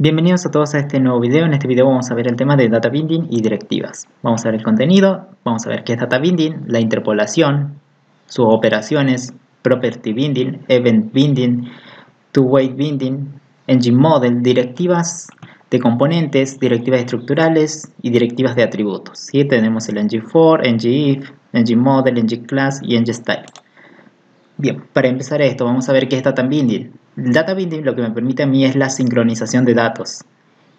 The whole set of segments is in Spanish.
Bienvenidos a todos a este nuevo video. En este video vamos a ver el tema de data binding y directivas. Vamos a ver el contenido, vamos a ver qué es data binding, la interpolación, sus operaciones, property binding, event binding, two-way binding, engine model, directivas de componentes, directivas estructurales y directivas de atributos. ¿Sí? Tenemos el engine for, engine if, engine model, engine class y engine style. Bien, para empezar esto vamos a ver qué es data binding. El data binding lo que me permite a mí es la sincronización de datos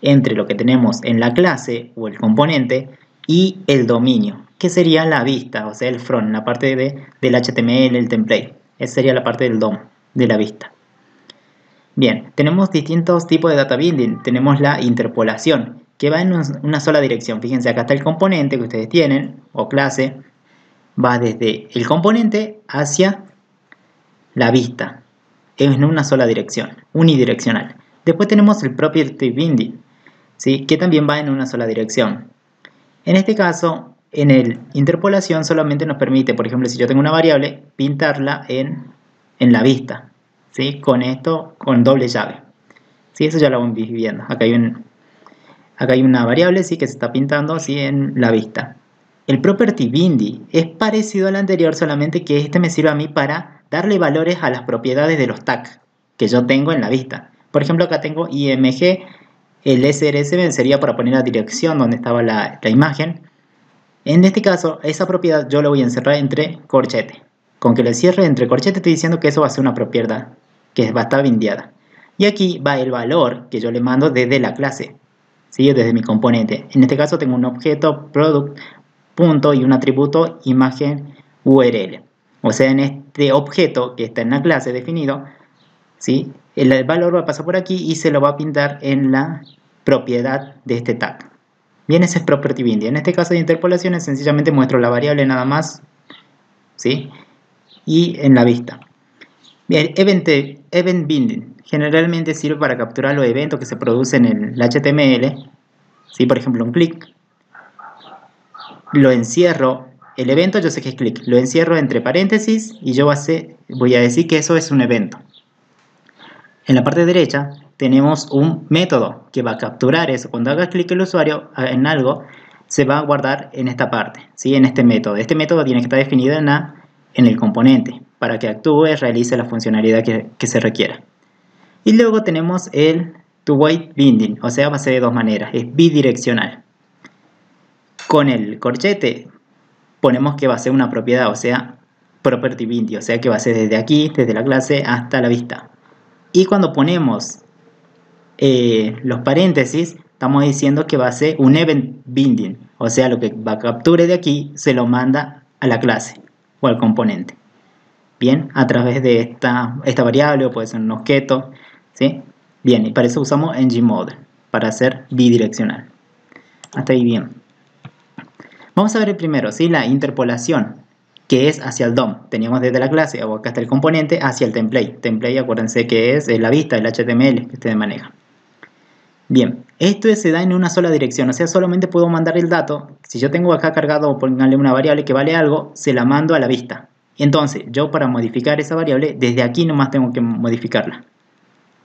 entre lo que tenemos en la clase o el componente y el dominio, que sería la vista, o sea el front, la parte del HTML, el template. Esa sería la parte del DOM, de la vista. Bien, tenemos distintos tipos de data binding. Tenemos la interpolación, que va en una sola dirección. Fíjense, acá está el componente que ustedes tienen, o clase, va desde el componente hacia la vista, en una sola dirección, unidireccional. Después tenemos el property binding, ¿sí? Que también va en una sola dirección. En este caso, en el interpolación solamente nos permite, por ejemplo, si yo tengo una variable, pintarla en la vista, ¿sí? Con esto, con doble llave. ¿Sí? Eso ya lo vamos viendo. Acá hay una variable, ¿sí? Que se está pintando, ¿sí? En la vista. El property binding es parecido al anterior, solamente que este me sirve a mí para darle valores a las propiedades de los tags que yo tengo en la vista. Por ejemplo, acá tengo img, el srs sería para poner la dirección donde estaba la imagen. En este caso, esa propiedad yo la voy a encerrar entre corchete. Con que le cierre entre corchete estoy diciendo que eso va a ser una propiedad que va a estar bindeada. Y aquí va el valor que yo le mando desde la clase, ¿sí? Desde mi componente. En este caso tengo un objeto product punto y un atributo imagen URL. O sea, en este objeto que está en la clase definido, ¿sí? El valor va a pasar por aquí y se lo va a pintar en la propiedad de este tag. Bien, ese es property binding. En este caso de interpolaciones sencillamente muestro la variable nada más, ¿sí? Y en la vista. Bien, event binding generalmente sirve para capturar los eventos que se producen en el HTML, ¿sí? Por ejemplo, un clic. Lo encierro, el evento yo sé que es clic, lo encierro entre paréntesis y yo voy a decir que eso es un evento. En la parte derecha tenemos un método que va a capturar eso. Cuando haga clic el usuario en algo, se va a guardar en esta parte, ¿sí? En este método. Este método tiene que estar definido en el componente para que actúe y realice la funcionalidad que se requiera. Y luego tenemos el two-way binding, o sea, va a ser de dos maneras, es bidireccional. Con el corchete ponemos que va a ser una propiedad, o sea, property binding, o sea que va a ser desde aquí, desde la clase hasta la vista. Y cuando ponemos los paréntesis, estamos diciendo que va a ser un event binding, o sea, lo que va a capture de aquí se lo manda a la clase o al componente. Bien, a través de esta variable, o puede ser un objeto, ¿sí? Bien, y para eso usamos engine model, para hacer bidireccional. Hasta ahí bien. Vamos a ver el primero, ¿sí? La interpolación, que es hacia el DOM. Teníamos desde la clase, o acá está el componente, hacia el template. Template, acuérdense que es la vista, el HTML que ustedes manejan. Bien, esto se da en una sola dirección, o sea, solamente puedo mandar el dato. Si yo tengo acá cargado, pónganle una variable que vale algo, se la mando a la vista. Entonces, yo para modificar esa variable, desde aquí nomás tengo que modificarla,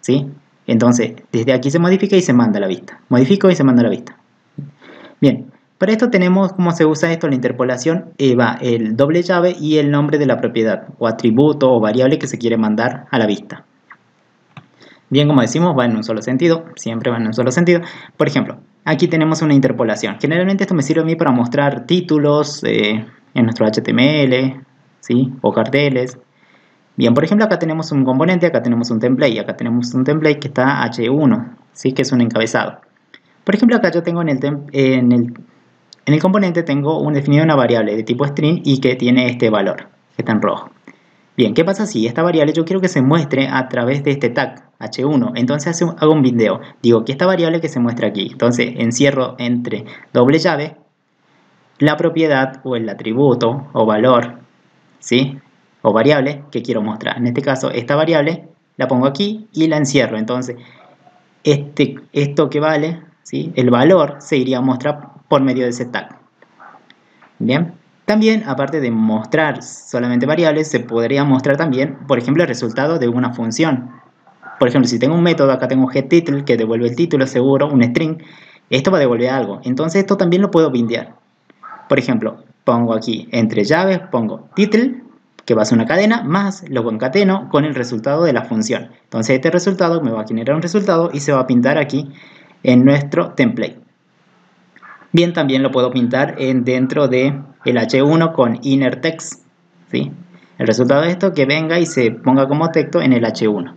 ¿sí? Entonces, desde aquí se modifica y se manda a la vista. Modifico y se manda a la vista. Bien, para esto tenemos cómo se usa esto, la interpolación, va el doble llave y el nombre de la propiedad, o atributo o variable que se quiere mandar a la vista. Bien, como decimos, va en un solo sentido, siempre va en un solo sentido. Por ejemplo, aquí tenemos una interpolación. Generalmente esto me sirve a mí para mostrar títulos en nuestro HTML, ¿sí? O carteles. Bien, por ejemplo, acá tenemos un componente, acá tenemos un template, acá tenemos un template que está H1, ¿sí? Que es un encabezado. Por ejemplo, acá yo tengo en el componente tengo definido una variable de tipo string y que tiene este valor, que está en rojo. Bien, ¿qué pasa si esta variable yo quiero que se muestre a través de este tag h1? Entonces hago un bindeo. Digo que esta variable que se muestra aquí. Entonces encierro entre doble llave la propiedad o el atributo o valor, ¿sí? O variable que quiero mostrar. En este caso, esta variable la pongo aquí y la encierro. Entonces, esto que vale, ¿sí? El valor se iría a mostrar por medio de ese tag. Bien. También, aparte de mostrar solamente variables, se podría mostrar también, por ejemplo, el resultado de una función. Por ejemplo, si tengo un método, acá tengo getTitle que devuelve el título seguro, un string, esto va a devolver algo. Entonces esto también lo puedo bindear. Por ejemplo, pongo aquí entre llaves, pongo title, que va a ser una cadena, más lo concateno con el resultado de la función. Entonces este resultado me va a generar un resultado y se va a pintar aquí en nuestro template. Bien, también lo puedo pintar dentro de el H1 con inner text, ¿sí? El resultado de esto que venga y se ponga como texto en el H1.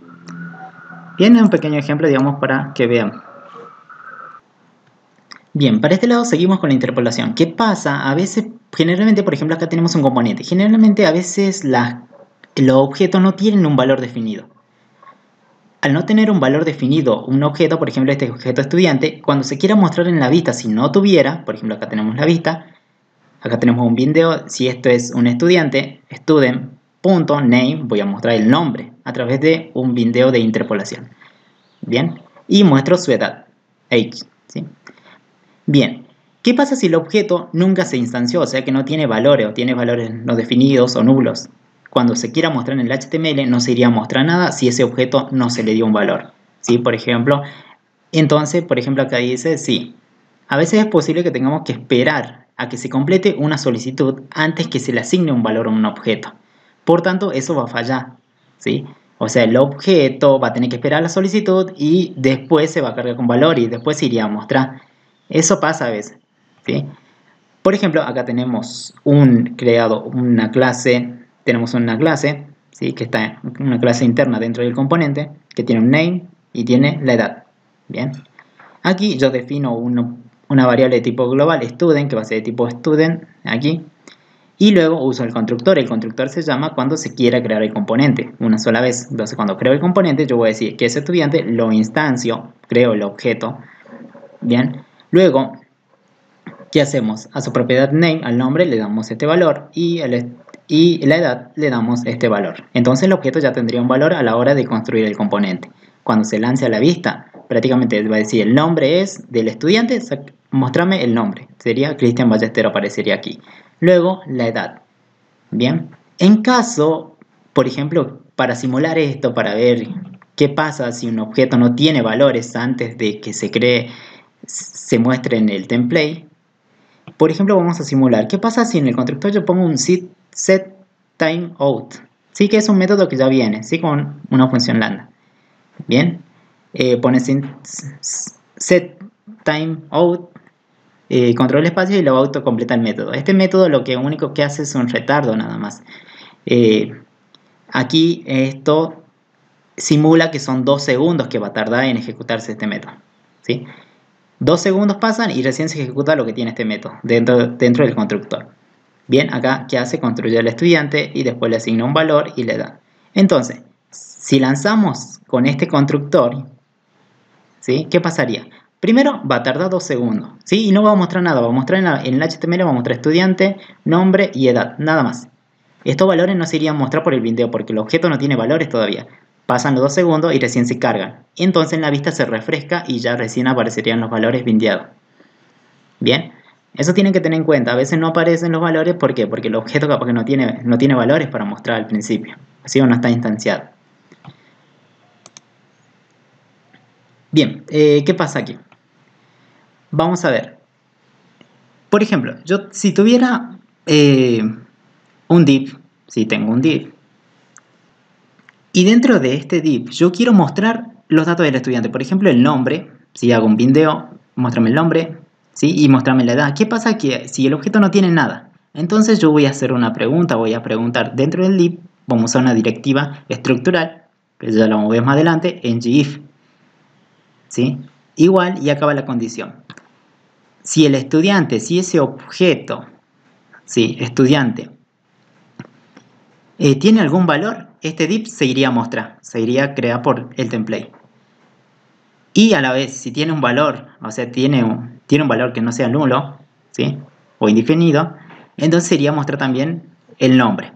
Bien, es un pequeño ejemplo, digamos, para que vean. Bien, para este lado seguimos con la interpolación. ¿Qué pasa? A veces, generalmente, por ejemplo, acá tenemos un componente. Generalmente, a veces los objetos no tienen un valor definido. Al no tener un valor definido un objeto, por ejemplo, este objeto estudiante, cuando se quiera mostrar en la vista, si no tuviera, por ejemplo, acá tenemos la vista, acá tenemos un video, si esto es un estudiante, student.name, voy a mostrar el nombre a través de un video de interpolación. Bien, y muestro su edad, age, ¿sí? Bien, ¿qué pasa si el objeto nunca se instanció, o sea que no tiene valores o tiene valores no definidos o nulos? Cuando se quiera mostrar en el HTML no se iría a mostrar nada si ese objeto no se le dio un valor, ¿sí? Por ejemplo, entonces, por ejemplo, acá dice, sí, a veces es posible que tengamos que esperar a que se complete una solicitud antes que se le asigne un valor a un objeto. Por tanto, eso va a fallar, ¿sí? O sea, el objeto va a tener que esperar la solicitud y después se va a cargar con valor y después se iría a mostrar. Eso pasa a veces, ¿sí? Por ejemplo, acá tenemos una clase, ¿sí? Que está una clase interna dentro del componente, que tiene un name y tiene la edad. Bien. Aquí yo defino una variable de tipo global, student, que va a ser de tipo student, aquí. Y luego uso el constructor. El constructor se llama cuando se quiera crear el componente, una sola vez. Entonces, cuando creo el componente, yo voy a decir que ese estudiante lo instancio, creo el objeto. Bien. Luego, ¿qué hacemos? A su propiedad name, al nombre, le damos este valor y la edad le damos este valor. Entonces el objeto ya tendría un valor a la hora de construir el componente. Cuando se lance a la vista, prácticamente va a decir el nombre es del estudiante, mostrame el nombre. Sería Cristian Ballestero, aparecería aquí. Luego, la edad. Bien. En caso, por ejemplo, para simular esto, para ver qué pasa si un objeto no tiene valores antes de que se muestre en el template. Por ejemplo, vamos a simular. ¿Qué pasa si en el constructor yo pongo un setTimeOut? Sí, que es un método que ya viene, ¿sí? Con una función lambda. Bien. Pones setTimeOut, control espacio y lo autocompleta el método. Este método lo que único que hace es un retardo nada más. Aquí esto simula que son 2 segundos que va a tardar en ejecutarse este método, ¿sí? 2 segundos pasan y recién se ejecuta lo que tiene este método dentro del constructor. Bien, acá, ¿qué hace? Construye al estudiante y después le asigna un valor y le da. Entonces, si lanzamos con este constructor, ¿sí? ¿Qué pasaría? Primero, va a tardar 2 segundos, ¿sí? Y no va a mostrar nada. Va a mostrar en el HTML, va a mostrar estudiante, nombre y edad, nada más. Estos valores no se irían a mostrar por el video porque el objeto no tiene valores todavía. Pasan los 2 segundos y recién se cargan. Entonces en la vista se refresca y ya recién aparecerían los valores bindeados. Bien, eso tienen que tener en cuenta. A veces no aparecen los valores, ¿por qué? Porque el objeto capaz que no tiene valores para mostrar al principio. Así o no está instanciado. Bien, ¿qué pasa aquí? Vamos a ver. Por ejemplo, yo si tuviera un div, si tengo un div, y dentro de este div yo quiero mostrar los datos del estudiante. Por ejemplo, el nombre. Si hago un video, muéstrame el nombre, ¿sí? Y muéstrame la edad. ¿Qué pasa aquí? Si el objeto no tiene nada, entonces yo voy a hacer una pregunta. Voy a preguntar dentro del div. Vamos a usar una directiva estructural, que ya la vamos a ver más adelante, en ngIf, ¿sí? Igual y acaba la condición. Si el estudiante, si ese objeto, ¿sí? Estudiante, tiene algún valor, este div se iría a mostrar, se iría a crear por el template. Y a la vez, si tiene un valor, o sea, tiene un valor que no sea nulo, ¿sí? O indefinido, entonces iría a mostrar también el nombre.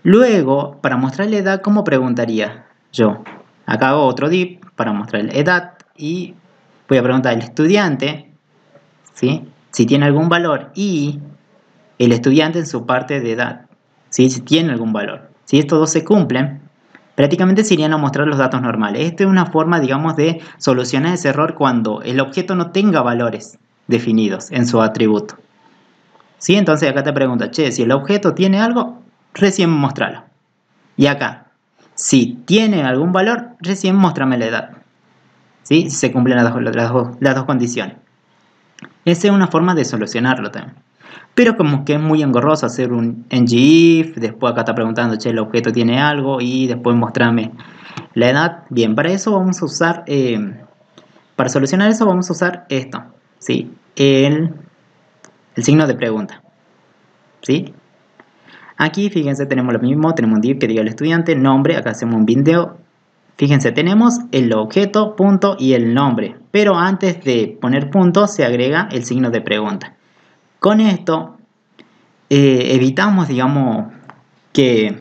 Luego, para mostrar la edad, ¿cómo preguntaría yo? Acá hago otro div para mostrar la edad y voy a preguntar al estudiante, ¿sí? Si tiene algún valor y el estudiante en su parte de edad, ¿sí? Si tiene algún valor. Si estos dos se cumplen, prácticamente se irían a mostrar los datos normales. Esta es una forma, digamos, de solucionar ese error cuando el objeto no tenga valores definidos en su atributo. ¿Sí? Entonces acá te pregunta, che, si el objeto tiene algo, recién mostralo. Y acá, si tiene algún valor, recién muéstrame la edad. ¿Sí? Si se cumplen las dos condiciones. Esa es una forma de solucionarlo también. Pero como que es muy engorroso hacer un ngIf, después acá está preguntando, che, el objeto tiene algo y después mostrame la edad. Bien, para eso vamos a usar, para solucionar eso vamos a usar esto, ¿sí? El signo de pregunta, ¿sí? Aquí, fíjense, tenemos lo mismo, tenemos un div que diga el estudiante, nombre, acá hacemos un video. Fíjense, tenemos el objeto, punto y el nombre, pero antes de poner punto se agrega el signo de pregunta. Con esto evitamos, digamos, que,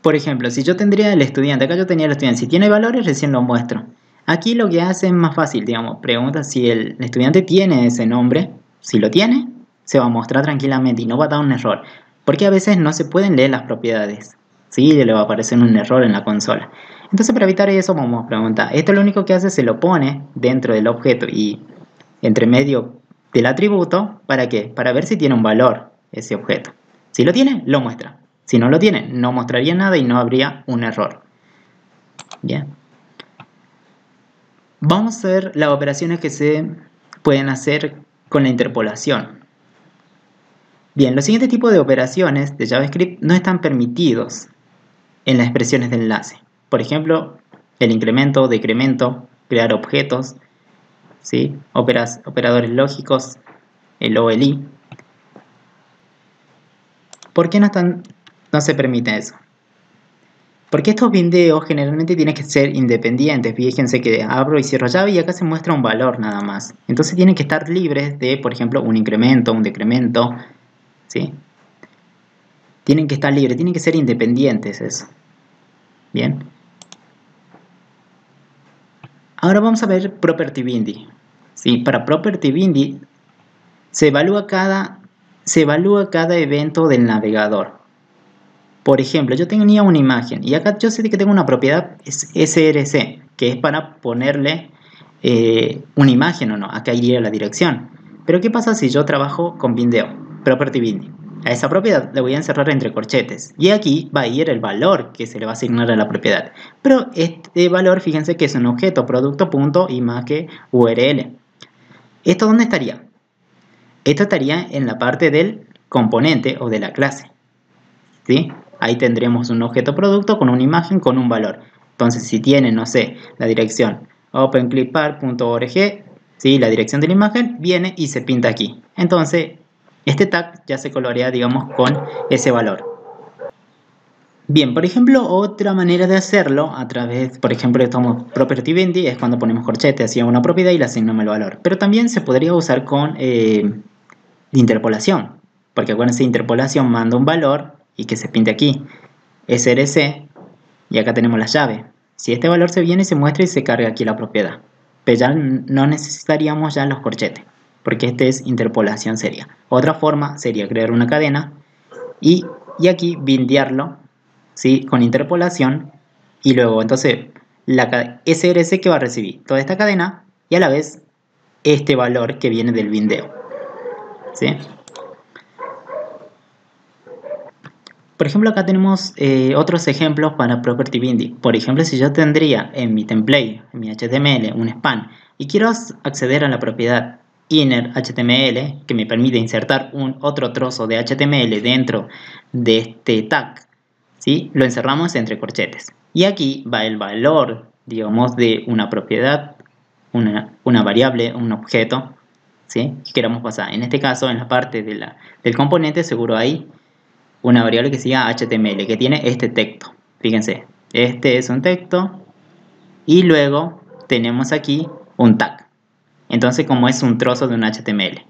por ejemplo, si yo tendría el estudiante, acá yo tenía el estudiante, si tiene valores recién lo muestro. Aquí lo que hace es más fácil, digamos, pregunta si el estudiante tiene ese nombre. Si lo tiene, se va a mostrar tranquilamente y no va a dar un error, porque a veces no se pueden leer las propiedades, ¿sí? Le va a aparecer un error en la consola. Entonces, para evitar eso, vamos a preguntar. Esto lo único que hace, se lo pone dentro del objeto y entre medio del atributo. ¿Para qué? Para ver si tiene un valor ese objeto. Si lo tiene, lo muestra. Si no lo tiene, no mostraría nada y no habría un error. Bien. Vamos a ver las operaciones que se pueden hacer con la interpolación. Bien, los siguientes tipos de operaciones de JavaScript no están permitidos en las expresiones de enlace. Por ejemplo, el incremento, decremento, crear objetos, ¿sí? Operadores lógicos, el OLI. ¿Por qué no se permite eso? Porque estos videos generalmente tienen que ser independientes. Fíjense que abro y cierro llave y acá se muestra un valor nada más. Entonces tienen que estar libres de, por ejemplo, un incremento, un decremento, ¿sí? Tienen que estar libres, tienen que ser independientes eso. Bien. Ahora vamos a ver Property Binding. ¿Sí? Para Property Binding se evalúa cada evento del navegador. Por ejemplo, yo tenía una imagen y acá yo sé que tengo una propiedad src, que es para ponerle una imagen o no. Acá iría la dirección. Pero ¿qué pasa si yo trabajo con Bindeo? Property Binding. A esa propiedad le voy a encerrar entre corchetes. Y aquí va a ir el valor que se le va a asignar a la propiedad. Pero este valor, fíjense que es un objeto producto.imagen URL. ¿Esto dónde estaría? Esto estaría en la parte del componente o de la clase. ¿Sí? Ahí tendremos un objeto producto con una imagen con un valor. Entonces, si tiene, no sé, la dirección openclipart.org, ¿sí? La dirección de la imagen viene y se pinta aquí. Entonces, este tag ya se colorea, digamos, con ese valor. Bien, por ejemplo, otra manera de hacerlo a través, por ejemplo, estamos Property Binding, es cuando ponemos corchete hacia una propiedad y le asignamos el valor. Pero también se podría usar con interpolación, porque acuérdense, interpolación manda un valor y que se pinte aquí src y acá tenemos la llave. Si este valor se viene, se muestra y se carga aquí la propiedad, pero ya no necesitaríamos ya los corchetes, porque este es interpolación seria. Otra forma sería crear una cadena y aquí bindearlo, ¿sí? Con interpolación, y luego entonces la src que va a recibir toda esta cadena y a la vez este valor que viene del bindeo, ¿sí? Por ejemplo, acá tenemos otros ejemplos para Property Binding. Por ejemplo, si yo tendría en mi template, en mi HTML, un span y quiero acceder a la propiedad inner HTML, que me permite insertar otro trozo de HTML dentro de este tag, ¿sí? Lo encerramos entre corchetes. Y aquí va el valor, digamos, de una propiedad, una variable, un objeto, ¿sí? Que queramos pasar. En este caso, en la parte del componente, seguro hay una variable que siga HTML, que tiene este texto. Fíjense, este es un texto y luego tenemos aquí un tag. Entonces, como es un trozo de un HTML.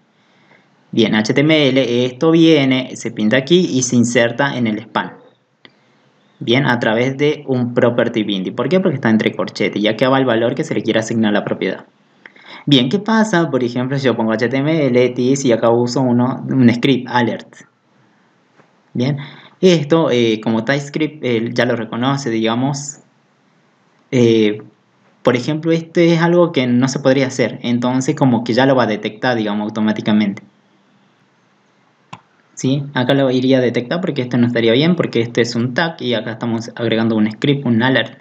Bien, HTML, esto viene, se pinta aquí y se inserta en el span. Bien, a través de un Property Binding. ¿Por qué? Porque está entre corchetes, ya que va el valor que se le quiere asignar a la propiedad. Bien, ¿qué pasa? Por ejemplo, si yo pongo HTML, TIS y acá uso un script alert. Bien, Esto, como TypeScript ya lo reconoce, digamos, eh, por ejemplo, esto es algo que no se podría hacer, entonces como que ya lo va a detectar, digamos, automáticamente. ¿Sí? Acá lo iría a detectar porque esto no estaría bien, porque este es un tag y acá estamos agregando un script, un alert.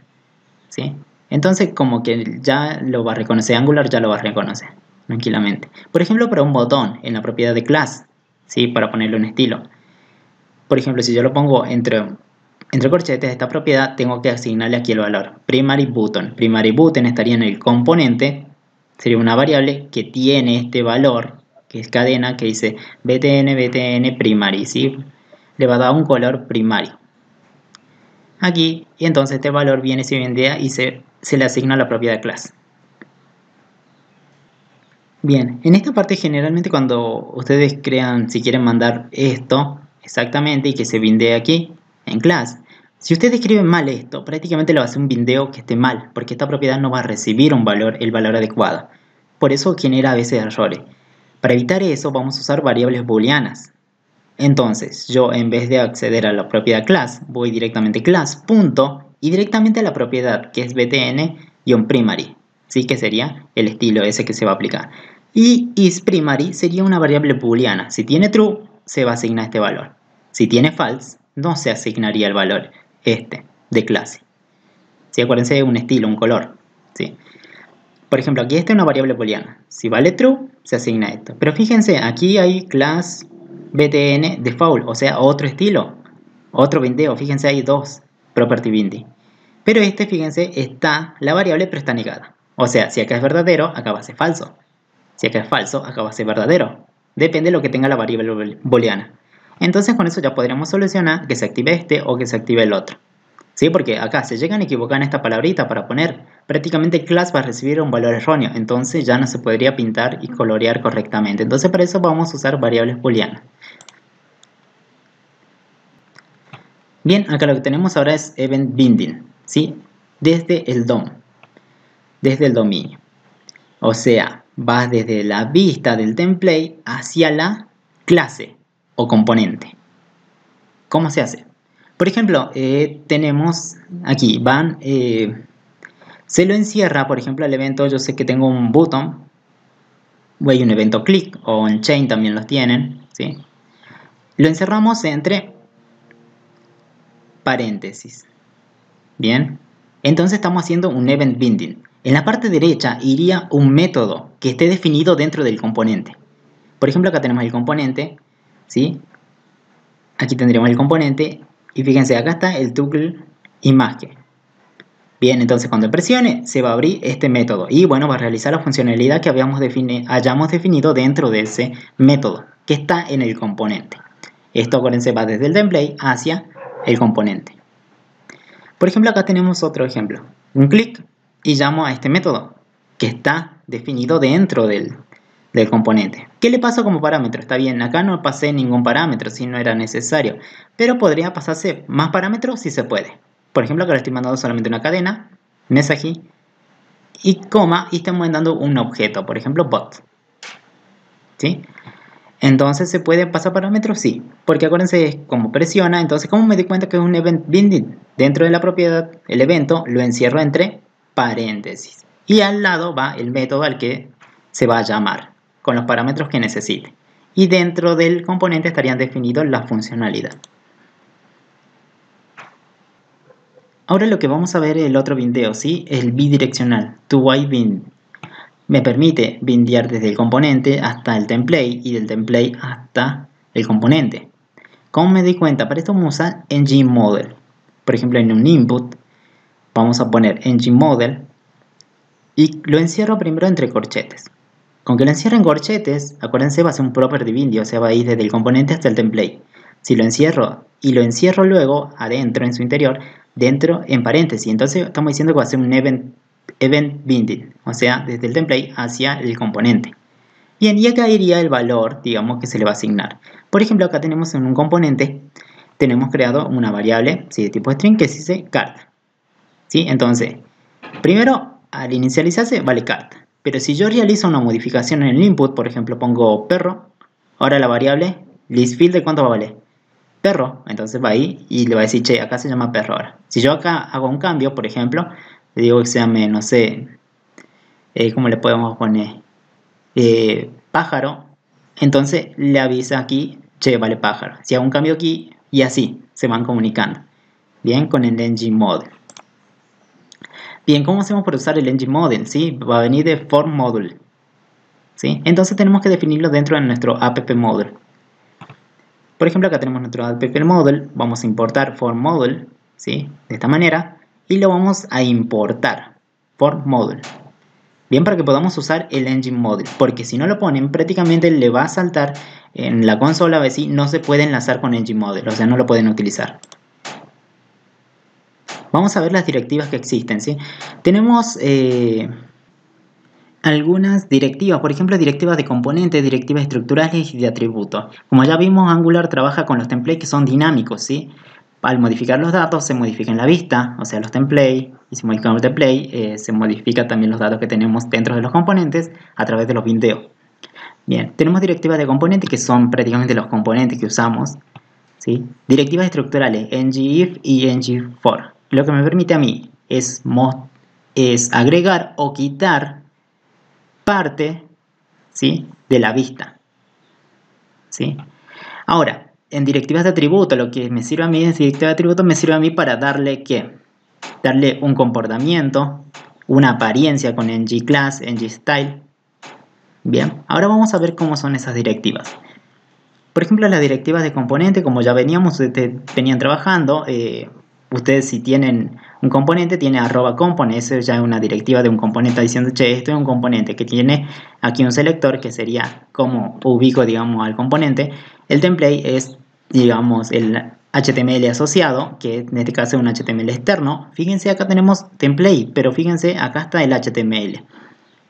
¿Sí? Entonces como que ya lo va a reconocer, Angular ya lo va a reconocer tranquilamente. Por ejemplo, para un botón en la propiedad de class, ¿sí? Para ponerle un estilo. Por ejemplo, si yo lo pongo entre corchetes, esta propiedad, tengo que asignarle aquí el valor primary button. Primary button estaría en el componente, sería una variable que tiene este valor, que es cadena, que dice btn primary, ¿sí? Le va a dar un color primario aquí, y entonces este valor viene, se vendea y se le asigna a la propiedad class. Bien, en esta parte generalmente cuando ustedes crean, si quieren mandar esto exactamente y que se bindee aquí en class, si ustedes escriben mal esto, prácticamente le va a hacer un bindeo que esté mal, porque esta propiedad no va a recibir el valor adecuado. Por eso genera a veces errores. Para evitar eso vamos a usar variables booleanas. Entonces, yo en vez de acceder a la propiedad class, voy directamente class, punto, y directamente a la propiedad que es btn-primary, ¿sí? Que sería el estilo ese que se va a aplicar. Y isPrimary sería una variable booleana. Si tiene true, se va a asignar este valor. Si tiene false, no se asignaría el valor este de clase. ¿Sí? Acuérdense de un estilo, un color. ¿Sí? Por ejemplo, aquí esta es una variable booleana. Si vale true, se asigna esto. Pero fíjense, aquí hay class btn default, o sea, otro estilo, otro bindeo. Fíjense, hay dos property binding. Pero este, fíjense, está la variable, pero está negada. O sea, si acá es verdadero, acá va a ser falso. Si acá es falso, acá va a ser verdadero. Depende de lo que tenga la variable booleana. Entonces, con eso ya podríamos solucionar que se active este o que se active el otro. ¿Sí? Porque acá se llegan a equivocar en esta palabrita para poner, prácticamente class va a recibir un valor erróneo, entonces ya no se podría pintar y colorear correctamente. Entonces para eso vamos a usar variables booleanas. Bien, acá lo que tenemos ahora es event binding, ¿sí? Desde el DOM, desde el dominio. O sea, vas desde la vista del template hacia la clase o componente. ¿Cómo se hace? Por ejemplo, tenemos aquí, se lo encierra, por ejemplo, el evento, yo sé que tengo un button, o hay un evento click, o un chain también los tienen, ¿sí? Lo encerramos entre paréntesis, ¿bien? Entonces estamos haciendo un event binding. En la parte derecha iría un método que esté definido dentro del componente. Por ejemplo, acá tenemos el componente, ¿sí? Aquí tendríamos el componente, y fíjense, acá está el toggle image. Bien, entonces cuando presione se va a abrir este método y bueno, va a realizar la funcionalidad que hayamos definido dentro de ese método que está en el componente. Esto, acuérdense, va desde el template hacia el componente. Por ejemplo, acá tenemos otro ejemplo. Un clic y llamo a este método que está definido dentro del componente. ¿Qué le paso como parámetro? Está bien, acá no pasé ningún parámetro si no era necesario, pero podría pasarse más parámetros si se puede. Por ejemplo, acá le estoy mandando solamente una cadena, message, y coma, y estamos mandando un objeto, por ejemplo, bot. ¿Sí? Entonces, ¿se puede pasar parámetros? Sí, porque acuérdense, como presiona, entonces, ¿cómo me di cuenta que es un event binding? Dentro de la propiedad, el evento lo encierro entre paréntesis. Y al lado va el método al que se va a llamar, con los parámetros que necesite. Y dentro del componente estarían definidos la funcionalidad. Ahora lo que vamos a ver es el otro bindeo, ¿sí? El bidireccional, to-y-bind. Me permite bindear desde el componente hasta el template y del template hasta el componente. ¿Cómo me di cuenta? Para esto vamos a usar Engine Model. Por ejemplo, en un input vamos a poner Engine Model y lo encierro primero entre corchetes. Con que lo encierre en corchetes, acuérdense, va a ser un property bind, o sea, va a ir desde el componente hasta el template. Si lo encierro y lo encierro luego adentro, en su interior, dentro en paréntesis, entonces estamos diciendo que va a ser un event binding, o sea, desde el template hacia el componente. Bien, y acá iría el valor, digamos, que se le va a asignar. Por ejemplo, acá tenemos en un componente, tenemos creado una variable, ¿sí? De tipo string que se dice card. ¿Sí? Entonces, primero, al inicializarse, vale card. Pero si yo realizo una modificación en el input, por ejemplo, pongo perro, ahora la variable listField, ¿de cuánto va a valer? perro, entonces va ahí y le va a decir, che, acá se llama perro ahora. Si yo acá hago un cambio, por ejemplo, le digo que se llame, no sé, ¿cómo le podemos poner? Pájaro, entonces le avisa aquí, che, vale pájaro. Si hago un cambio aquí, y así se van comunicando. Bien, con el Engine Model. Bien, ¿cómo hacemos para usar el Engine Model? ¿Sí? Va a venir de Form Module. ¿Sí? Entonces tenemos que definirlo dentro de nuestro app model. Por ejemplo, acá tenemos nuestro app model, vamos a importar form model, ¿sí? De esta manera, y lo vamos a importar, form model. Bien, para que podamos usar el engine model, porque si no lo ponen, prácticamente le va a saltar en la consola, a ver si no se puede enlazar con engine model, o sea, no lo pueden utilizar. Vamos a ver las directivas que existen, ¿sí? Tenemos algunas directivas, por ejemplo, directivas de componentes, directivas estructurales y de atributos. Como ya vimos, Angular trabaja con los templates que son dinámicos, ¿sí? Al modificar los datos se modifica en la vista, o sea, los templates, y si modificamos el template, se modifica también los datos que tenemos dentro de los componentes a través de los bindeos. Bien, tenemos directivas de componentes que son prácticamente los componentes que usamos, ¿sí? Directivas estructurales, ngIf y ngFor. Lo que me permite a mí es agregar o quitar parte, ¿sí? De la vista, ¿sí? Ahora, en directivas de atributo, lo que me sirve a mí en directivas de atributo me sirve a mí para darle ¿qué? Darle un comportamiento, una apariencia con ngClass, ngStyle. Bien, ahora vamos a ver cómo son esas directivas. Por ejemplo, las directivas de componente, como ya venían trabajando, ustedes si tienen un componente, tiene @component, eso ya es una directiva de un componente diciendo, che, esto es un componente que tiene aquí un selector, que sería como ubico, digamos, al componente. El template es, digamos, el HTML asociado, que en este caso es un HTML externo. Fíjense, acá tenemos template, pero fíjense, acá está el HTML.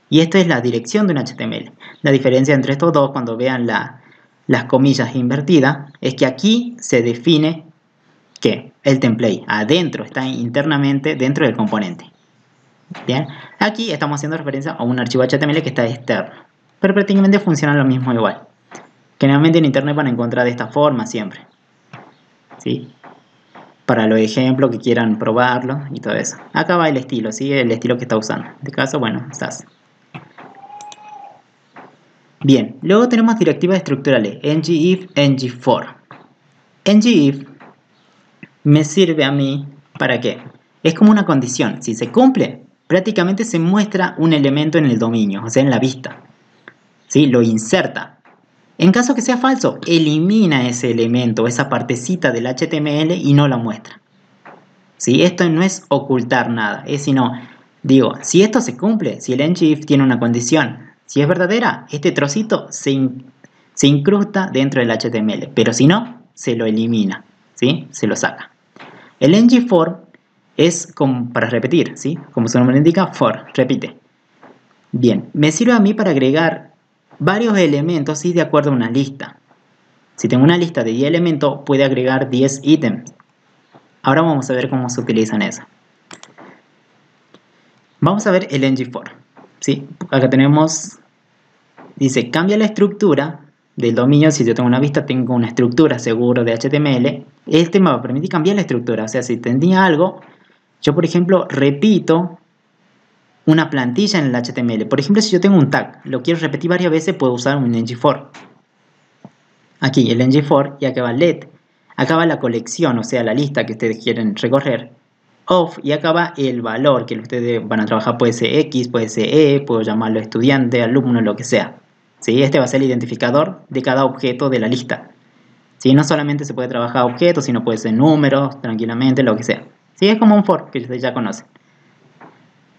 Y esto es la dirección de un HTML. La diferencia entre estos dos, cuando vean las comillas invertidas, es que aquí se define que el template adentro está internamente dentro del componente. Bien, aquí estamos haciendo referencia a un archivo HTML que está externo, pero prácticamente funciona lo mismo igual. Generalmente en internet van a encontrar de esta forma siempre, ¿sí? Para los ejemplos que quieran probarlo y todo eso. Acá va el estilo, ¿sí? El estilo que está usando. En este caso, bueno, SAS. Bien, luego tenemos directivas estructurales, ngIf, ngFor. ngIf me sirve a mí, ¿para qué? Es como una condición. Si se cumple, prácticamente se muestra un elemento en el dominio, o sea, en la vista. ¿Sí? Lo inserta. En caso que sea falso, elimina ese elemento, esa partecita del HTML y no la muestra. ¿Sí? Esto no es ocultar nada, es sino, digo, si esto se cumple, si el ngIf tiene una condición, si es verdadera, este trocito se incrusta dentro del HTML, pero si no, se lo elimina, ¿sí? Se lo saca. El ngFor es como para repetir, ¿sí? Como su nombre indica, for, repite. Bien, me sirve a mí para agregar varios elementos, ¿sí? De acuerdo a una lista. Si tengo una lista de 10 elementos, puede agregar 10 ítems. Ahora vamos a ver cómo se utilizan eso. Vamos a ver el ngFor, ¿sí? Acá tenemos, dice, cambia la estructura del dominio. Si yo tengo una vista, tengo una estructura seguro de HTML. Este me va a permitir cambiar la estructura. O sea, si tenía algo, yo por ejemplo repito una plantilla en el HTML. Por ejemplo, si yo tengo un tag, lo quiero repetir varias veces, puedo usar un ngFor. Aquí el ngFor y acá va let. Acá va la colección, o sea, la lista que ustedes quieren recorrer. Of, y acá va el valor que ustedes van a trabajar. Puede ser X, puede ser E, puedo llamarlo estudiante, alumno, lo que sea. ¿Sí? Este va a ser el identificador de cada objeto de la lista. ¿Sí? No solamente se puede trabajar objetos, sino puede ser números, tranquilamente, lo que sea. ¿Sí? Es como un for que ustedes ya conocen.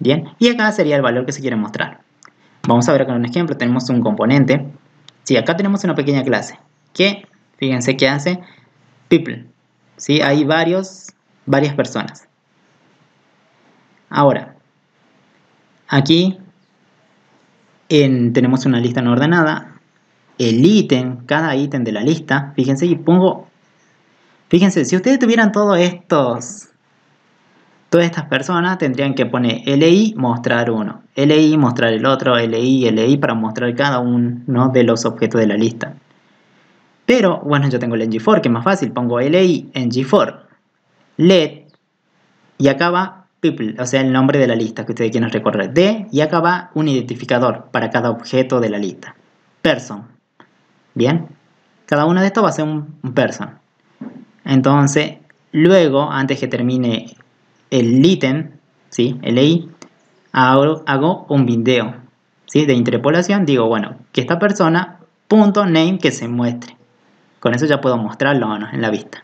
Bien, y acá sería el valor que se quiere mostrar. Vamos a ver acá un ejemplo. Tenemos un componente. Sí, acá tenemos una pequeña clase que, fíjense que hace people. ¿Sí? Hay varias personas. Ahora, aquí tenemos una lista no ordenada. El ítem, cada ítem de la lista, fíjense, y pongo, fíjense, si ustedes tuvieran todas estas personas, tendrían que poner LI, mostrar uno, LI, mostrar el otro, LI, LI, para mostrar cada uno de los objetos de la lista. Pero, bueno, yo tengo el ng4, que es más fácil. Pongo li ng4, let, y acá va people, o sea, el nombre de la lista que ustedes quieren recorrer. Y acá va un identificador para cada objeto de la lista. Person. Bien. Cada uno de estos va a ser un person. Entonces, luego, antes que termine el ítem, ¿sí? El EI, hago un video, ¿sí? De interpolación. Digo, bueno, que esta persona, punto name, que se muestre. Con eso ya puedo mostrarlo o no en la vista.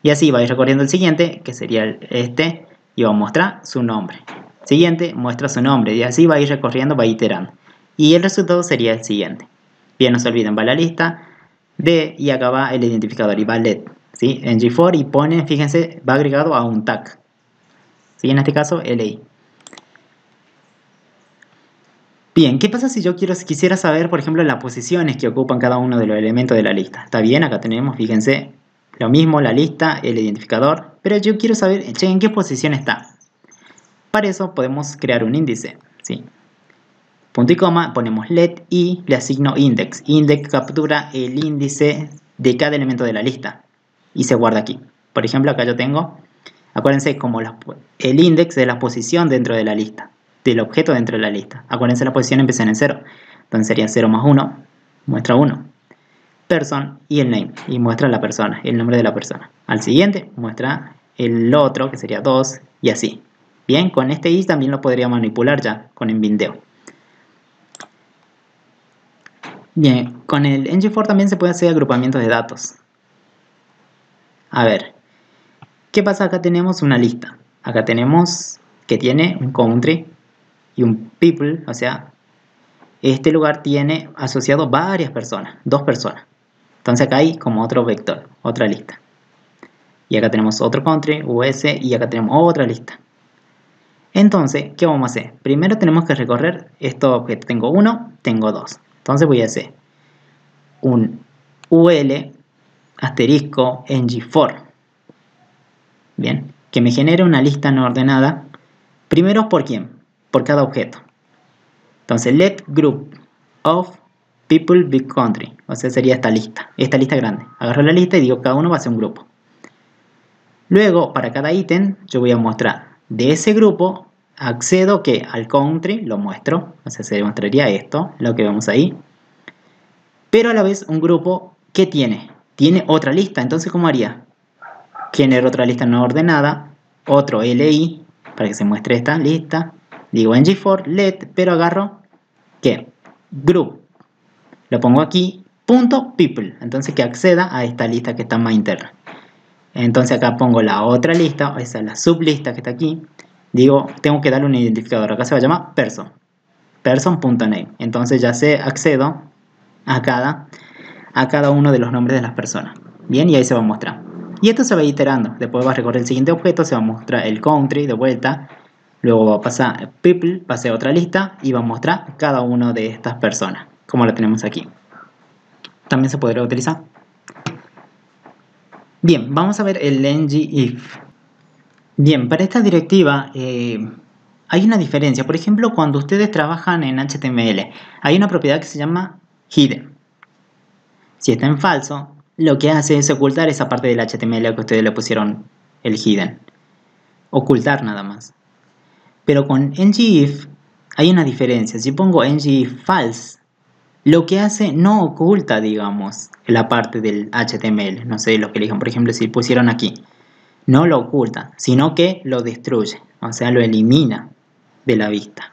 Y así va a ir recorriendo el siguiente, que sería este, y va a mostrar su nombre. Siguiente, muestra su nombre, y así va a ir recorriendo, va iterando. Y el resultado sería el siguiente. Bien, no se olviden, va la lista, y acá va el identificador, y va let, ¿sí? En G4, y pone, fíjense, va agregado a un tag. ¿Sí? En este caso, LI. Bien, ¿qué pasa si yo quisiera saber, por ejemplo, las posiciones que ocupan cada uno de los elementos de la lista? Está bien, acá tenemos, fíjense, lo mismo, la lista, el identificador, pero yo quiero saber, che, ¿en qué posición está? Para eso podemos crear un índice, ¿sí? Punto y coma, ponemos let y le asigno index. Index captura el índice de cada elemento de la lista y se guarda aquí. Por ejemplo, acá yo tengo, acuérdense, como el index de la posición dentro de la lista, del objeto dentro de la lista. Acuérdense, la posición empieza en 0. Entonces sería 0 más 1, muestra 1. Person y el name, y muestra la persona, el nombre de la persona. Al siguiente muestra el otro, que sería 2, y así. Bien, con este is también lo podría manipular ya con el video. Bien, con el ng4 también se puede hacer agrupamiento de datos. A ver, ¿qué pasa? Acá tenemos una lista. Acá tenemos que tiene un country y un people, o sea, este lugar tiene asociado varias personas, 2 personas. Entonces acá hay como otro vector, otra lista. Y acá tenemos otro country, US, y acá tenemos otra lista. Entonces, ¿qué vamos a hacer? Primero tenemos que recorrer estos objetos. Tengo 1, tengo 2. Entonces voy a hacer un UL asterisco ng4. Bien, que me genere una lista no ordenada. Primero, ¿por quién? Por cada objeto. Entonces, let group of people big country. O sea, sería esta lista grande. Agarro la lista y digo, cada uno va a ser un grupo. Luego, para cada ítem, yo voy a mostrar de ese grupo, accedo que al country, lo muestro. O sea, se demostraría esto, lo que vemos ahí. Pero a la vez, un grupo, ¿qué tiene? Tiene otra lista. Entonces, ¿cómo haría? Genero otra lista no ordenada, otro LI, para que se muestre esta lista. Digo ng4, let, pero agarro, ¿qué? Group. Lo pongo aquí, punto people. Entonces, que acceda a esta lista que está más interna. Entonces acá pongo la otra lista, esa es la sublista que está aquí. Digo, tengo que darle un identificador. Acá se va a llamar person. Person.name. Entonces ya accedo a cada uno de los nombres de las personas. Bien, y ahí se va a mostrar. Y esto se va iterando. Después va a recorrer el siguiente objeto, se va a mostrar el country de vuelta. Luego va a pasar people, va a ser otra lista y va a mostrar cada una de estas personas, como lo tenemos aquí. También se podría utilizar. Bien, vamos a ver el ngIf. Bien, para esta directiva hay una diferencia. Por ejemplo, cuando ustedes trabajan en HTML, hay una propiedad que se llama hidden. Si está en falso, lo que hace es ocultar esa parte del HTML que ustedes le pusieron el hidden. Ocultar nada más. Pero con ngIf hay una diferencia. Si pongo ngIf false, lo que hace no oculta, digamos, la parte del HTML. No sé, lo que elijan, por ejemplo, si pusieron aquí. No lo oculta, sino que lo destruye. O sea, lo elimina de la vista.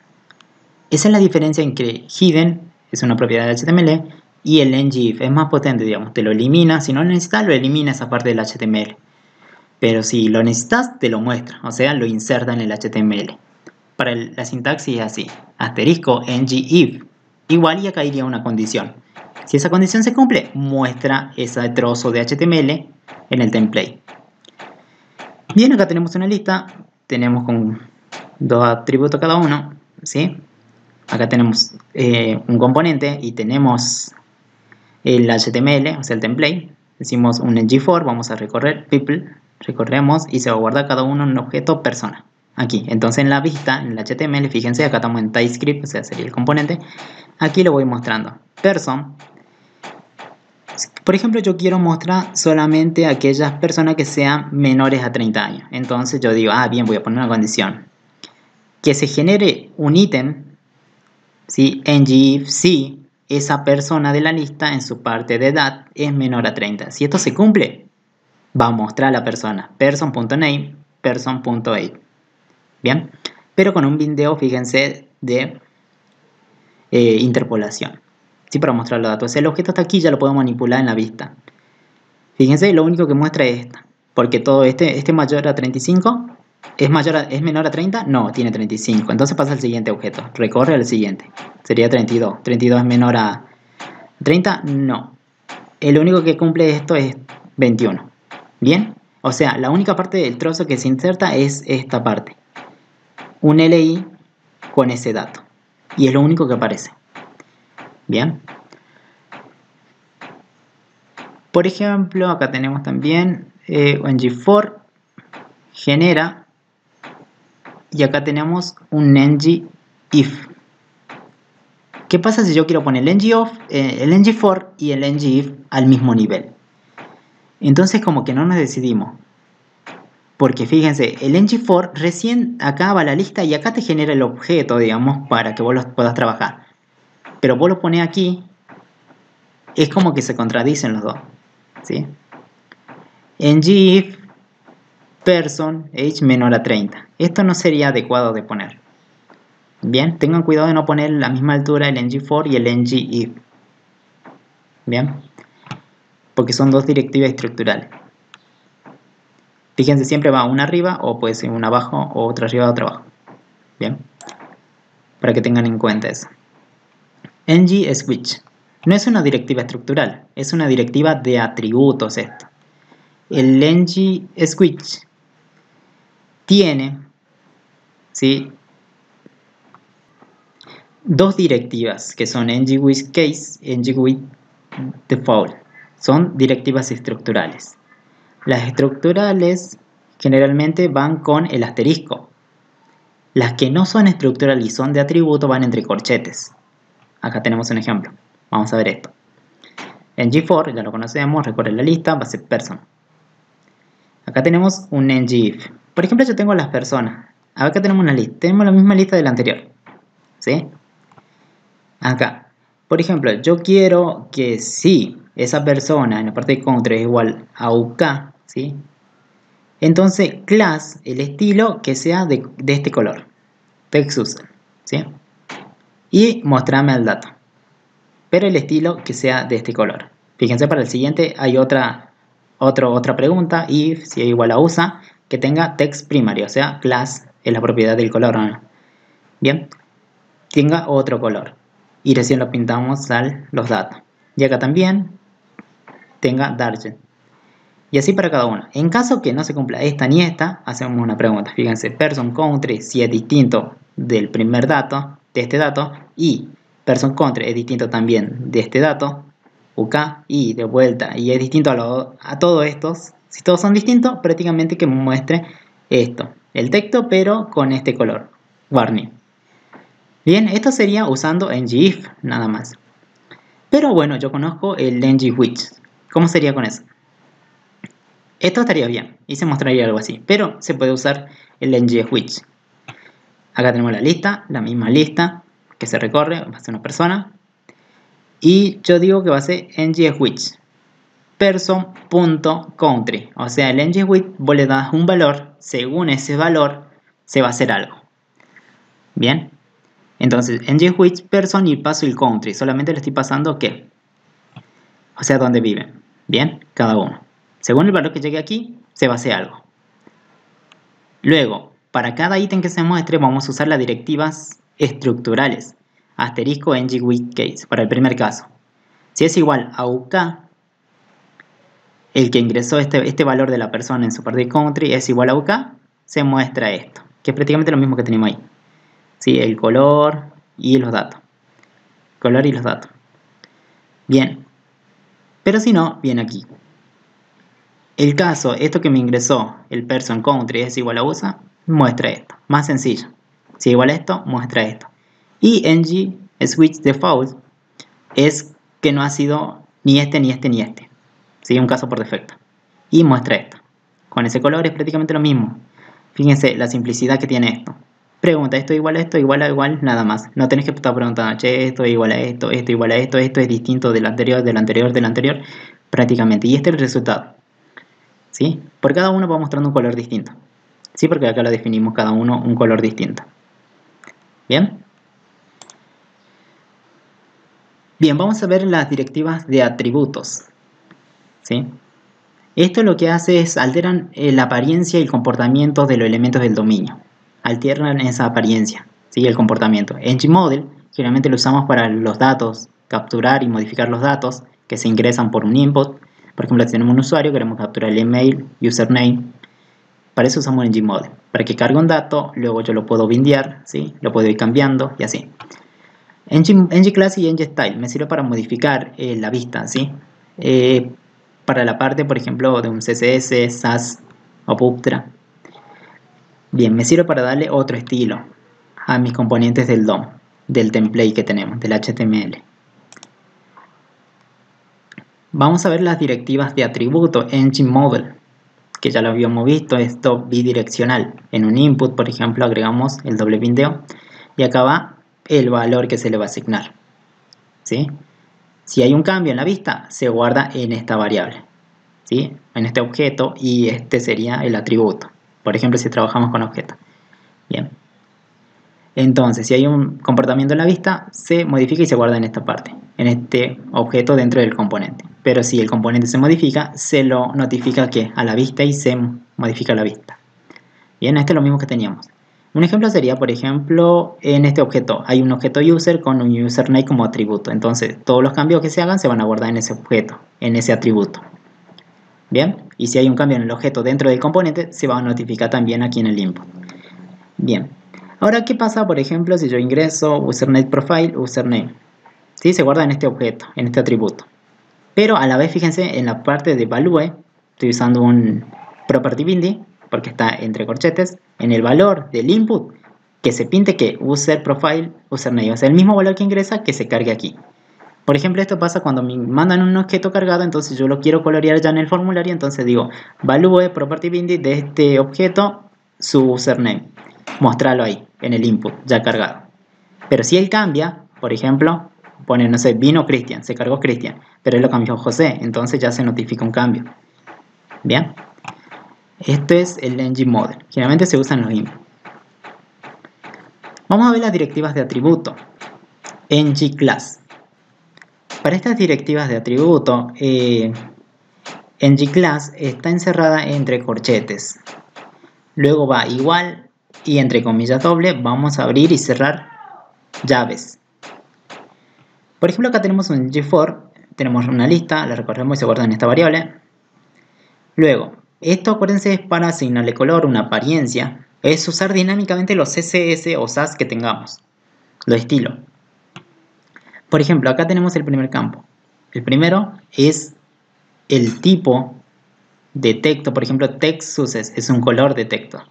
Esa es la diferencia entre hidden, es una propiedad de HTML, y el ngIf es más potente, digamos. Te lo elimina. Si no lo necesitas, lo elimina esa parte del HTML. Pero si lo necesitas, te lo muestra. O sea, lo inserta en el HTML. Para la sintaxis es así. Asterisco ngIf. Igual y acá iría una condición. Si esa condición se cumple, muestra ese trozo de HTML en el template. Bien, acá tenemos una lista. Tenemos con 2 atributos cada uno. ¿Sí? Acá tenemos un componente y tenemos el HTML, o sea el template. Decimos un ng4, vamos a recorrer people. Recorremos y se va a guardar cada uno en un objeto persona. Aquí, entonces en la vista, en el HTML, fíjense, acá estamos en TypeScript, o sea, sería el componente. Aquí lo voy mostrando. Person, Por ejemplo, yo quiero mostrar solamente a aquellas personas que sean menores a 30 años. Entonces yo digo, bien, voy a poner una condición. Que se genere un ítem, ¿sí? ngIf si esa persona de la lista en su parte de edad es menor a 30. Si esto se cumple, va a mostrar a la persona person.name, person.age. Bien, pero con un video, fíjense, de interpolación. ¿Sí? Para mostrar los datos. El objeto está aquí, ya lo puedo manipular en la vista. Fíjense, lo único que muestra es esta. Porque todo este mayor a 35, ¿es menor a 30? No, tiene 35. Entonces pasa al siguiente objeto. Recorre al siguiente. Sería 32. ¿32 es menor a 30? No. El único que cumple esto es 21. ¿Bien? O sea, la única parte del trozo que se inserta es esta parte. Un LI con ese dato. Y es lo único que aparece. Bien. Por ejemplo, acá tenemos también ngFor genera, y acá tenemos un ngIf. ¿Qué pasa si yo quiero poner el ngFor y el ngIf al mismo nivel? Entonces como que no nos decidimos. Porque fíjense, el ngFor recién acaba la lista y acá te genera el objeto, digamos, para que vos lo puedas trabajar. Pero vos lo pones aquí, es como que se contradicen los dos. ¿Sí? ngIf person age menor a 30. Esto no sería adecuado de poner. Bien, tengan cuidado de no poner la misma altura el ngFor y el ngIf. Bien, porque son dos directivas estructurales. Fíjense, siempre va una arriba o puede ser una abajo o otra arriba o otra abajo. Bien, para que tengan en cuenta eso. ngSwitch no es una directiva estructural, es una directiva de atributos esto. El ngSwitch tiene, ¿sí?, dos directivas que son ngWithCase y ngWithDefault. Son directivas estructurales. Las estructurales generalmente van con el asterisco. Las que no son estructurales y son de atributo van entre corchetes. Acá tenemos un ejemplo. Vamos a ver esto. ngFor, ya lo conocemos, recorre la lista, va a ser person. Acá tenemos un ngIf. Por ejemplo, yo tengo las personas. Acá tenemos una lista. Tenemos la misma lista de la anterior. ¿Sí? Acá. Por ejemplo, yo quiero que si esa persona en la parte de country es igual a UK, ¿sí?, entonces class, el estilo que sea de este color. Text user. ¿Sí? Y mostrarme el dato. Pero el estilo que sea de este color. Fíjense, para el siguiente hay otra pregunta. If, si es igual a USA, que tenga text primary, o sea, class es la propiedad del color, ¿no? Bien, tenga otro color. Y recién lo pintamos los datos. Y acá también tenga darken. Y así para cada uno. En caso que no se cumpla esta ni esta, hacemos una pregunta. Fíjense, person country si es distinto del primer dato, de este dato, y person country es distinto también de este dato, UK, y de vuelta, y es distinto a todos estos. Si todos son distintos, prácticamente que muestre esto, el texto, pero con este color, warning. Bien, esto sería usando ngIf nada más. Pero bueno, yo conozco el ngWhich. ¿Cómo sería con eso? Esto estaría bien y se mostraría algo así, pero se puede usar el ngWhich. Acá tenemos la lista, la misma lista que se recorre, va a ser una persona. Y yo digo que va a ser ngWhich person.country. O sea, el ngWhich vos le das un valor, según ese valor se va a hacer algo. Bien. Entonces, ngWhich person y paso el country. Solamente le estoy pasando qué. O sea, dónde viven. Bien, cada uno. Según el valor que llegue aquí, se va a hacer algo. Luego, para cada ítem que se muestre, vamos a usar las directivas estructurales. Asterisco ngWithCase, para el primer caso. Si es igual a UK, el que ingresó este valor de la persona en su parte de country es igual a UK, se muestra esto. Que es prácticamente lo mismo que tenemos ahí. ¿Sí? El color y los datos. Color y los datos. Bien. Pero si no, viene aquí. El caso, esto que me ingresó, el person country es igual a USA, muestra esto. Más sencillo. Si es igual a esto, muestra esto. Y ngSwitch default es que no ha sido ni este, ni este, ni este. ¿sí? Un caso por defecto. Y muestra esto. Con ese color es prácticamente lo mismo. Fíjense la simplicidad que tiene esto. Pregunta, esto igual a esto, igual a igual, nada más. No tenés que estar preguntando, che, esto es igual a esto, esto igual a esto, esto es distinto del anterior, del anterior, del anterior, prácticamente. Y este es el resultado. ¿Sí? Por cada uno va mostrando un color distinto. Sí, porque acá lo definimos cada uno un color distinto. ¿Bien? Bien, vamos a ver las directivas de atributos. ¿Sí? Esto lo que hace es alteran la apariencia y el comportamiento de los elementos del dominio. Alteran esa apariencia, ¿sí? El comportamiento. En Gmodel generalmente lo usamos para los datos, capturar y modificar los datos que se ingresan por un input. Por ejemplo, si tenemos un usuario, queremos capturar el email, username. Para eso usamos en Gmodel. Para que cargue un dato, luego yo lo puedo bindear, ¿sí? Lo puedo ir cambiando y así. En Gclass y en Gstyle me sirve para modificar la vista, ¿sí? Para la parte, por ejemplo, de un CSS, SAS o Puptra. Bien, me sirve para darle otro estilo a mis componentes del DOM, del template que tenemos, del HTML. Vamos a ver las directivas de atributo en Gmodel, que ya lo habíamos visto, esto bidireccional. En un input, por ejemplo, agregamos el doble bindeo y acá va el valor que se le va a asignar, ¿sí? Si hay un cambio en la vista, se guarda en esta variable, ¿sí? En este objeto, y este sería el atributo. Por ejemplo, si trabajamos con objetos. Bien. Entonces, si hay un comportamiento en la vista, se modifica y se guarda en esta parte, en este objeto dentro del componente. Pero si el componente se modifica, se lo notifica que a la vista y se modifica la vista. Bien, este es lo mismo que teníamos. Un ejemplo sería, por ejemplo, en este objeto hay un objeto user con un username como atributo. Entonces, todos los cambios que se hagan se van a guardar en ese objeto, en ese atributo. Bien, y si hay un cambio en el objeto dentro del componente, se va a notificar también aquí en el input. Bien, ahora, ¿qué pasa, por ejemplo, si yo ingreso username profile, username? ¿Sí? Se guarda en este objeto, en este atributo. Pero a la vez, fíjense, en la parte de value, estoy usando un property binding, porque está entre corchetes, en el valor del input, que se pinte que user profile, username, o sea, el mismo valor que ingresa que se cargue aquí. Por ejemplo, esto pasa cuando me mandan un objeto cargado, entonces yo lo quiero colorear ya en el formulario, entonces digo, value property binding de este objeto, su username, mostrarlo ahí, en el input, ya cargado. Pero si él cambia, por ejemplo, pone, no sé, vino Cristian, se cargó Cristian, pero él lo cambió José, entonces ya se notifica un cambio. Bien. Esto es el Gmodel. Generalmente se usan los inputs. Vamos a ver las directivas de atributo en Gclass. Para estas directivas de atributo, en Gclass está encerrada entre corchetes. Luego va igual y entre comillas doble vamos a abrir y cerrar llaves. Por ejemplo, acá tenemos un G4, tenemos una lista, la recorremos y se guarda en esta variable. Luego, esto, acuérdense, es para asignarle color, una apariencia. Es usar dinámicamente los CSS o SAS que tengamos. Lo estilo. Por ejemplo, acá tenemos el primer campo. El primero es el tipo de texto. Por ejemplo, text success es un color de texto.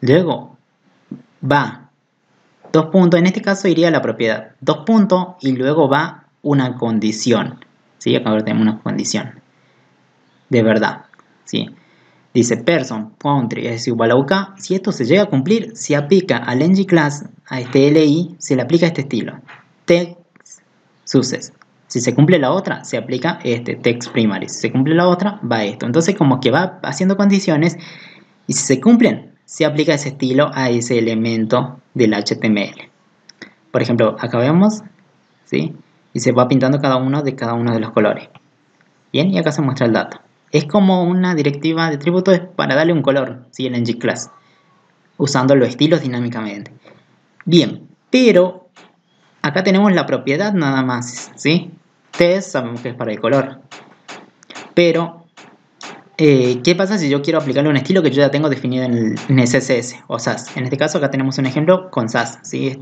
Luego va 2 puntos. En este caso iría la propiedad. 2 puntos y luego va una condición. ¿Sí? Acá tenemos una condición. De verdad. ¿Sí? Dice person, country es igual a UK. Si esto se llega a cumplir, se aplica al Gclass, a este LI, se le aplica este estilo. Text success. Si se cumple la otra, se aplica este text primary. Si se cumple la otra, va esto. Entonces como que va haciendo condiciones y si se cumplen, se aplica ese estilo a ese elemento del HTML. Por ejemplo, acá vemos, ¿sí? Y se va pintando cada uno de los colores. Bien, y acá se muestra el dato. Es como una directiva de atributo para darle un color, ¿sí? En Gclass, usando los estilos dinámicamente. Bien, pero acá tenemos la propiedad nada más, ¿sí? Test sabemos que es para el color. Pero, ¿qué pasa si yo quiero aplicarle un estilo que yo ya tengo definido en el CSS o SAS? En este caso acá tenemos un ejemplo con SAS, ¿sí?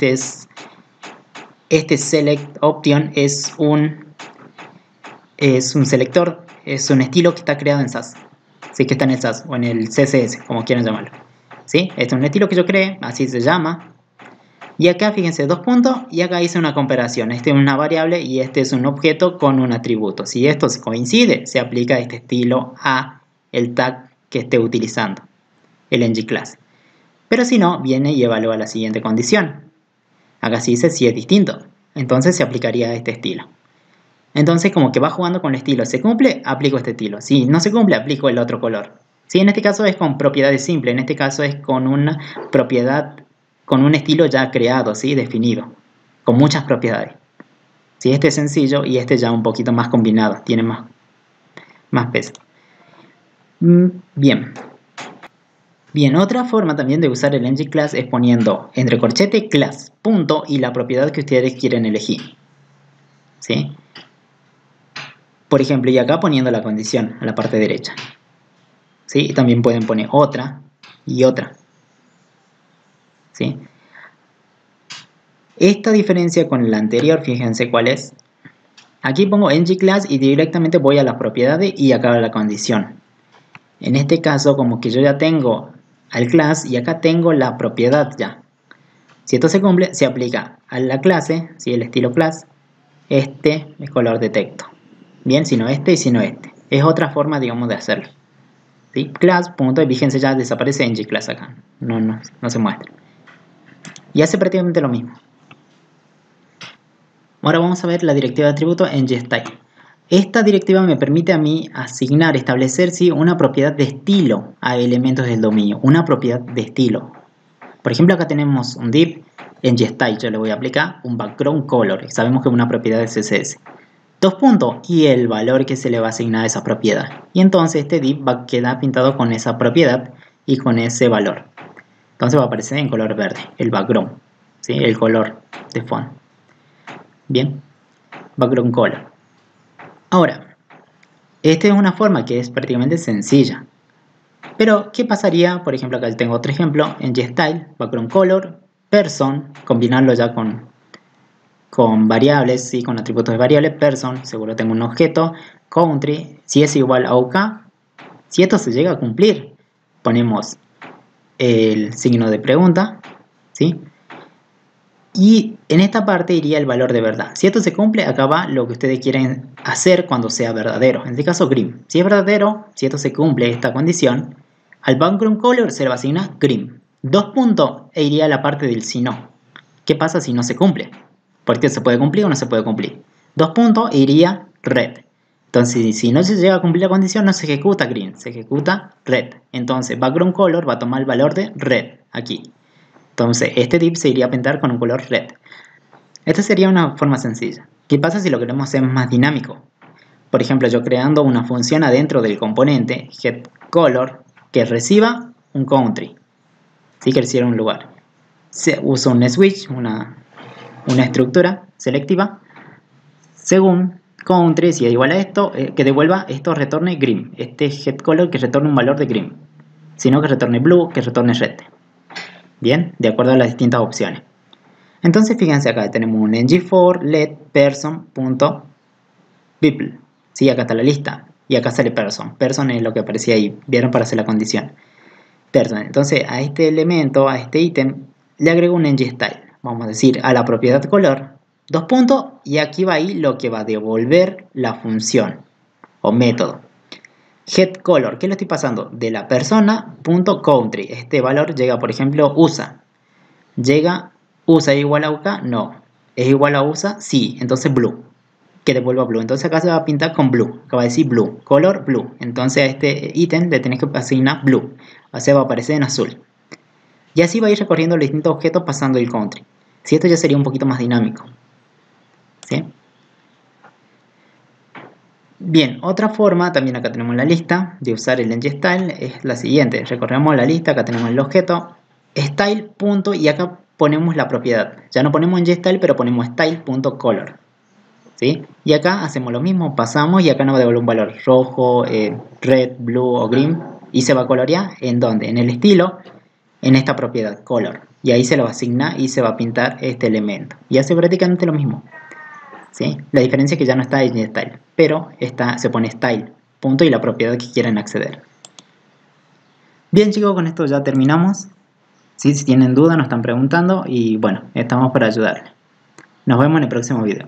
Este select option es un selector, es un estilo que está creado en SAS, ¿sí? Que está en el SAS o en el CSS, como quieran llamarlo, ¿sí? Este es un estilo que yo creé, así se llama. Y acá fíjense, dos puntos, y acá hice una comparación. Este es una variable y este es un objeto con un atributo. Si esto se coincide, se aplica este estilo a el tag que esté utilizando, el ngClass. Pero si no, viene y evalúa la siguiente condición. Acá sí dice si es distinto, entonces se aplicaría este estilo. Entonces como que va jugando con el estilo. ¿Se cumple? Aplico este estilo. Si no se cumple, aplico el otro color. Si en este caso es con propiedades simples, en este caso es con una propiedad, con un estilo ya creado, ¿sí? Definido, con muchas propiedades. ¿Sí? Este es sencillo y este ya un poquito más combinado, tiene más peso. Bien. Bien, otra forma también de usar el ngClass es poniendo entre corchete class, punto y la propiedad que ustedes quieren elegir. ¿Sí? Por ejemplo, y acá poniendo la condición a la parte derecha. ¿Sí? También pueden poner otra y otra. ¿Sí? Esta diferencia con la anterior, fíjense cuál es. Aquí pongo ngClass y directamente voy a las propiedades y acá a la condición. En este caso, como que yo ya tengo al class y acá tengo la propiedad ya. Si esto se cumple, se aplica a la clase, ¿sí? El estilo class, este es color de texto. Bien, si no este y si no este. Es otra forma, digamos, de hacerlo. ¿Sí? Class, punto, y fíjense ya desaparece ngClass acá. No se muestra. Y hace prácticamente lo mismo. Ahora vamos a ver la directiva de atributo ngStyle. Esta directiva me permite a mí asignar, establecer ¿sí? una propiedad de estilo a elementos del dominio. Una propiedad de estilo. Por ejemplo, acá tenemos un div ngStyle. Yo le voy a aplicar un background color. Sabemos que es una propiedad de CSS. Dos puntos y el valor que se le va a asignar a esa propiedad. Y entonces este div va a quedar pintado con esa propiedad y con ese valor. Entonces va a aparecer en color verde, el background, ¿sí? El color de fondo. Bien, background color. Ahora, esta es una forma que es prácticamente sencilla. Pero, ¿qué pasaría? Por ejemplo, acá tengo otro ejemplo, ngStyle, background color, person, combinarlo ya con variables, ¿sí? Con atributos de variables, person, seguro tengo un objeto, country, si es igual a OK, si esto se llega a cumplir, ponemos el signo de pregunta, ¿sí? Y en esta parte iría el valor de verdad. Si esto se cumple, acá va lo que ustedes quieren hacer cuando sea verdadero. En este caso, green. Si es verdadero, si esto se cumple, esta condición, al background color se le va a asignar green. Dos puntos e iría a la parte del si no. ¿Qué pasa si no se cumple? Porque se puede cumplir o no se puede cumplir. Dos puntos e iría red. Entonces, si no se llega a cumplir la condición, no se ejecuta green, se ejecuta red. Entonces, background color va a tomar el valor de red aquí. Entonces, este div se iría a pintar con un color red. Esta sería una forma sencilla. ¿Qué pasa si lo queremos hacer más dinámico? Por ejemplo, yo creando una función adentro del componente getColor que reciba un country. ¿Sí? Que reciba un lugar. Se usa un switch, una estructura selectiva. Según country, si es igual a esto, que devuelva esto, retorne green. Este getColor que retorne un valor de green. Si no, que retorne blue, que retorne red. Bien, de acuerdo a las distintas opciones. Entonces fíjense acá, tenemos un ng4 let person.people. Sí, acá está la lista. Y acá sale person. Person es lo que aparecía ahí. Vieron para hacer la condición. Person. Entonces a este elemento, a este ítem, le agrego un ngStyle. Vamos a decir a la propiedad color. Dos puntos. Y aquí va ahí lo que va a devolver la función o método. GetColor, ¿qué le estoy pasando? De la persona.country. Este valor llega, por ejemplo, USA. Llega USA igual a UK, no. ¿Es igual a USA? Sí. Entonces blue. Que devuelva blue. Entonces acá se va a pintar con blue. Acá va a decir blue. Color blue. Entonces a este ítem le tenés que asignar blue. O sea, va a aparecer en azul. Y así va a ir recorriendo los distintos objetos pasando el country. Si esto ya sería un poquito más dinámico. ¿Sí? Bien, otra forma, también acá tenemos la lista de usar el ngStyle, es la siguiente. Recorremos la lista, acá tenemos el objeto, style, punto, y acá ponemos la propiedad. Ya no ponemos ngStyle, pero ponemos style.color. ¿Sí? Y acá hacemos lo mismo, pasamos y acá nos devuelve un valor rojo, red, blue o green. Y se va a colorear ¿en dónde? En el estilo, en esta propiedad, color. Y ahí se lo va a asignar y se va a pintar este elemento. Y hace prácticamente lo mismo. ¿Sí? La diferencia es que ya no está ngStyle, pero se pone style, punto, y la propiedad que quieren acceder. Bien chicos, con esto ya terminamos. ¿sí? Si tienen dudas nos están preguntando y bueno, estamos para ayudarles. Nos vemos en el próximo video.